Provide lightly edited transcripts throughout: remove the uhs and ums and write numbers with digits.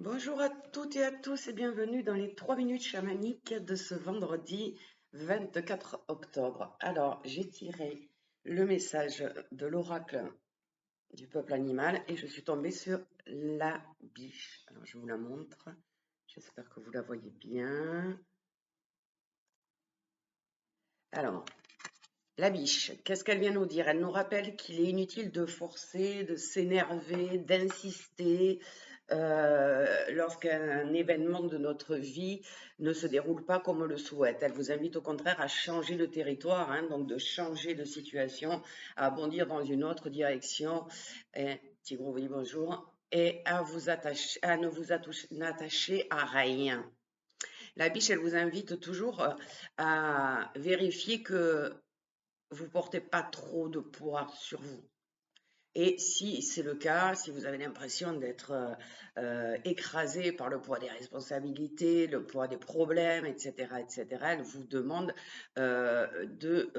Bonjour à toutes et à tous et bienvenue dans les 3 minutes chamaniques de ce vendredi 24 octobre. Alors, j'ai tiré le message de l'oracle du peuple animal et je suis tombée sur la biche. Alors, je vous la montre. J'espère que vous la voyez bien. Alors, la biche, qu'est-ce qu'elle vient nous dire? Elle nous rappelle qu'il est inutile de forcer, de s'énerver, d'insister lorsqu'un événement de notre vie ne se déroule pas comme on le souhaite. Elle vous invite au contraire à changer de territoire, hein, donc de changer de situation, à bondir dans une autre direction. Et, Tigre, oui, bonjour. Et à vous attacher, à ne vous attacher à rien. La biche, elle vous invite toujours à vérifier que vous portez pas trop de poids sur vous. Et si c'est le cas, si vous avez l'impression d'être écrasé par le poids des responsabilités, le poids des problèmes, etc., elle vous demande de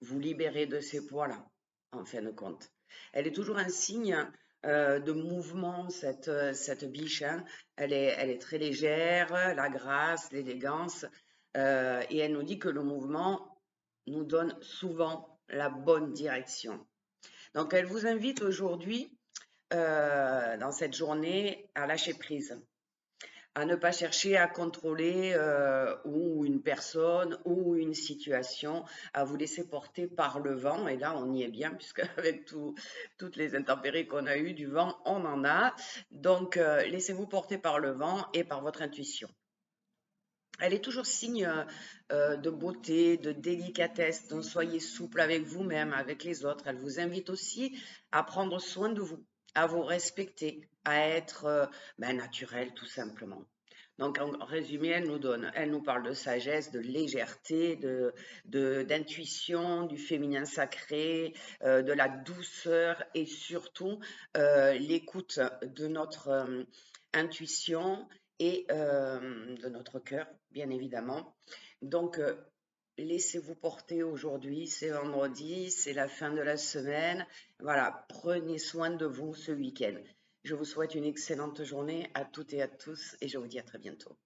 vous libérer de ces poids-là, en fin de compte. Elle est toujours un signe de mouvement, cette biche, hein. Elle est très légère, la grâce, l'élégance, et elle nous dit que le mouvement nous donne souvent la bonne direction. Donc, elle vous invite aujourd'hui, dans cette journée, à lâcher prise, à ne pas chercher à contrôler ou une personne ou une situation, à vous laisser porter par le vent. Et là, on y est bien, puisque avec toutes les intempéries qu'on a eues, du vent, on en a. Donc, laissez-vous porter par le vent et par votre intuition. Elle est toujours signe de beauté, de délicatesse, donc soyez souple avec vous-même, avec les autres. Elle vous invite aussi à prendre soin de vous, à vous respecter, à être naturel tout simplement. Donc en résumé, elle nous parle de sagesse, de légèreté, d'intuition, du féminin sacré, de la douceur et surtout l'écoute de notre intuition et de notre cœur, bien évidemment. Donc, laissez-vous porter aujourd'hui, c'est vendredi, c'est la fin de la semaine. Voilà, prenez soin de vous ce week-end. Je vous souhaite une excellente journée à toutes et à tous et je vous dis à très bientôt.